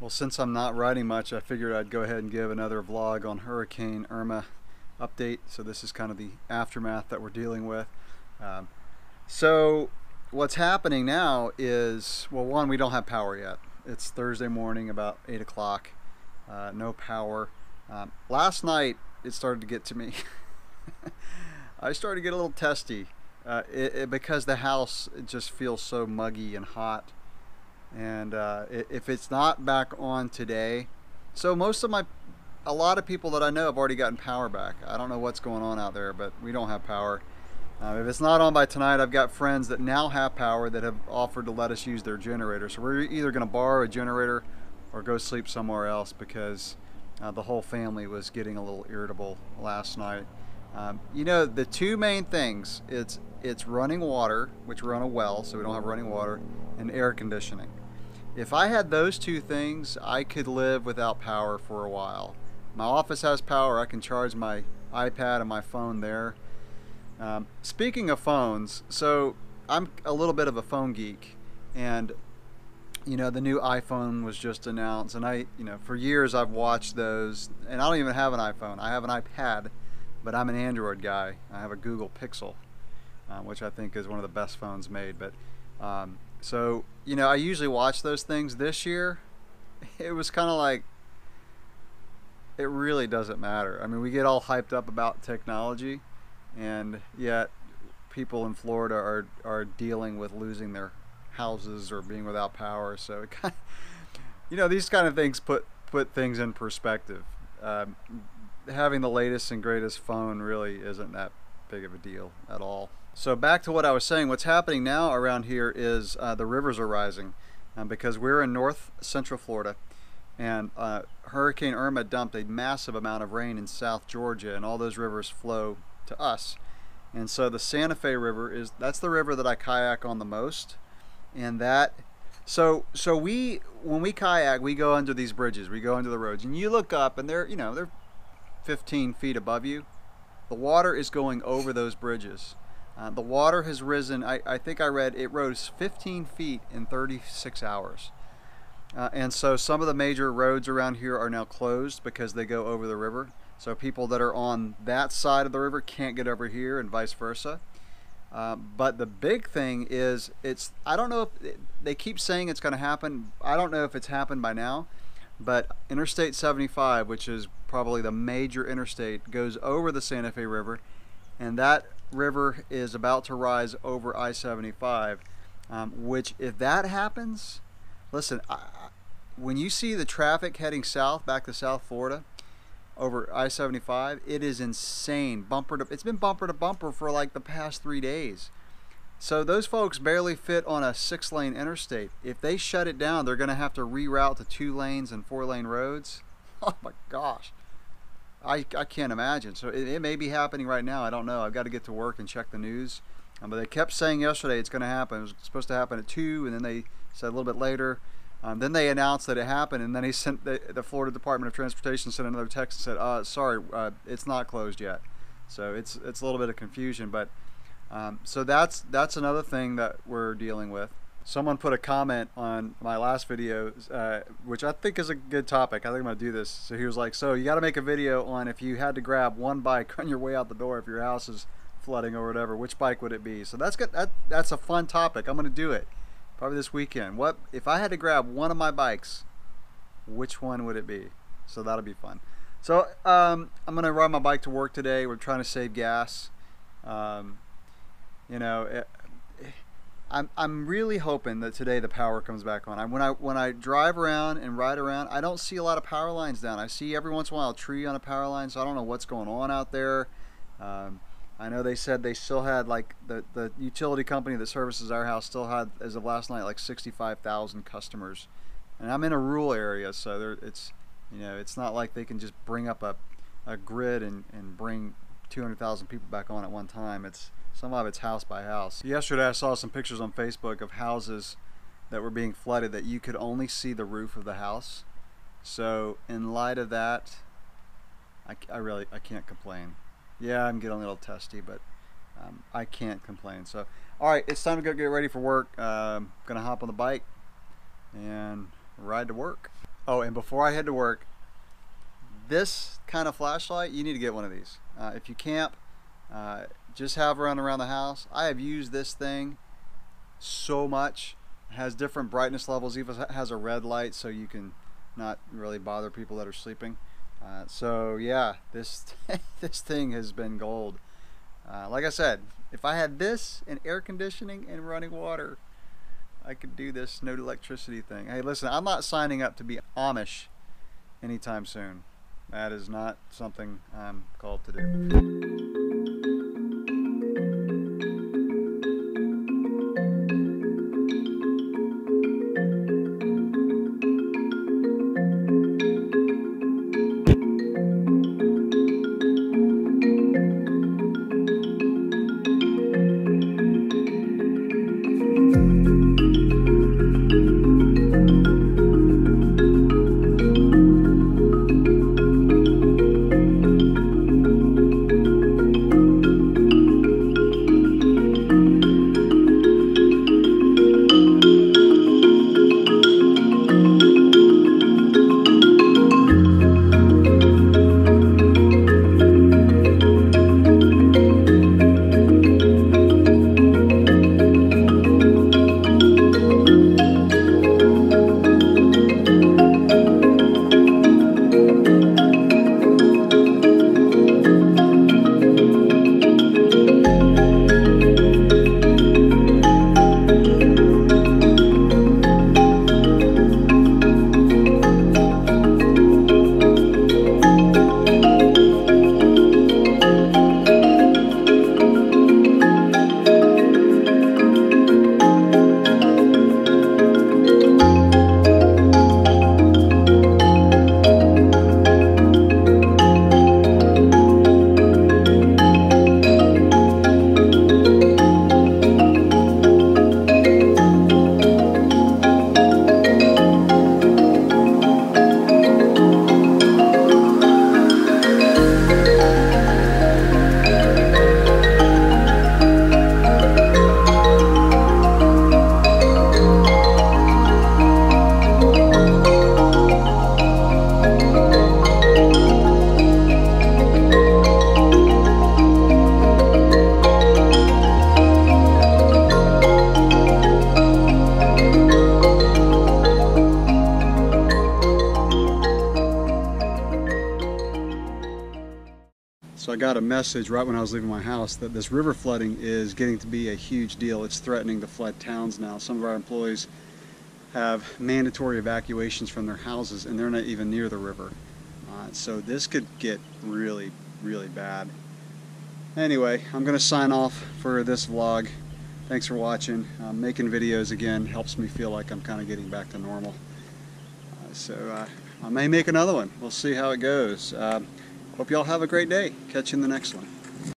Well, since I'm not riding much, I figured I'd go ahead and give another vlog on Hurricane Irma update. So this is kind of the aftermath that we're dealing with. Um, so what's happening now is, well, one, we don't have power yet. It's Thursday morning, about 8 o'clock. No power. Last night, it started to get to me. I started to get a little testy because the house just feels so muggy and hot. And if it's not back on today, so a lot of people that I know have already gotten power back. I don't know what's going on out there, but we don't have power. If it's not on by tonight, I've got friends that now have power that have offered to let us use their generator. So we're either going to borrow a generator or go sleep somewhere else because the whole family was getting a little irritable last night. You know, the two main things, it's running water, which we're on a well, so we don't have running water, and air conditioning. If I had those two things, I could live without power for a while. My office has power. I can charge my iPad and my phone there. Speaking of phones, so I'm a little bit of a phone geek, and you know, the new iPhone was just announced, and for years I've watched those, and I don't even have an iPhone. I have an iPad, but I'm an Android guy. I have a Google Pixel, which I think is one of the best phones made. But so, you know, I usually watch those things. This year, it was kind of like, it really doesn't matter. I mean, we get all hyped up about technology, and yet people in Florida are dealing with losing their houses or being without power. So it kind of, you know, these kind of things put things in perspective. Having the latest and greatest phone really isn't that big of a deal at all. So back to what I was saying, what's happening now around here is the rivers are rising because we're in north central Florida, and Hurricane Irma dumped a massive amount of rain in South Georgia, and all those rivers flow to us. And so the Santa Fe River that's the river that I kayak on the most. And so when we kayak, we go under these bridges, we go under the roads, and you look up and they're 15 feet above you. The water is going over those bridges. The water has risen, I think I read it rose 15 feet in 36 hours. And so some of the major roads around here are now closed because they go over the river. So people that are on that side of the river can't get over here, and vice versa. But the big thing is, I don't know if they keep saying it's going to happen. I don't know if it's happened by now, but Interstate 75, which is probably the major interstate, goes over the Santa Fe River, and that river is about to rise over I-75, which if that happens, listen, when you see the traffic heading south, back to South Florida, over I-75, it is insane. It's been bumper to bumper for like the past 3 days. So those folks barely fit on a 6-lane interstate. If they shut it down, they're going to have to reroute to 2 lanes and 4-lane roads. Oh my gosh. I can't imagine. So it may be happening right now. I don't know. I've got to get to work and check the news. But they kept saying yesterday it's going to happen. It was supposed to happen at 2, and then they said a little bit later. Then they announced that it happened, and then he sent the Florida Department of Transportation sent another text and said, "Sorry, it's not closed yet." So it's a little bit of confusion, but so that's another thing that we're dealing with. Someone put a comment on my last video, which I think is a good topic. I think I'm gonna do this. So he was like, "So you got to make a video on if you had to grab one bike on your way out the door if your house is flooding or whatever. Which bike would it be?" So that's good. That's a fun topic. I'm gonna do it. Probably this weekend. What if I had to grab one of my bikes? Which one would it be? So that'll be fun. So I'm gonna ride my bike to work today. We're trying to save gas. You know, I'm really hoping that today the power comes back on. When I drive around and ride around, I don't see a lot of power lines down. I see every once in a while a tree on a power line, so I don't know what's going on out there. I know they said they still had, like, the utility company that services our house still had, as of last night, like 65,000 customers. And I'm in a rural area, so it's not like they can just bring up a grid and bring 200,000 people back on at one time. Some of it's house by house. Yesterday I saw some pictures on Facebook of houses that were being flooded that you could only see the roof of the house. So in light of that, I can't complain. Yeah, I'm getting a little testy, but I can't complain. So, all right, it's time to go get ready for work. Gonna hop on the bike and ride to work. Oh, and before I head to work, this kind of flashlight, you need to get one of these. If you camp, just have around the house. I have used this thing so much. It has different brightness levels, even has a red light so you can not really bother people that are sleeping. So yeah, this this thing has been gold. Like I said, if I had this and air conditioning and running water, I could do this no electricity thing. Hey, listen, I'm not signing up to be Amish anytime soon. That is not something I'm called to do. So I got a message right when I was leaving my house that this river flooding is getting to be a huge deal. It's threatening to flood towns now. Some of our employees have mandatory evacuations from their houses and they're not even near the river. So this could get really, really bad. Anyway, I'm going to sign off for this vlog. Thanks for watching. Making videos again helps me feel like I'm kind of getting back to normal. So I may make another one. We'll see how it goes. Hope y'all have a great day. Catch you in the next one.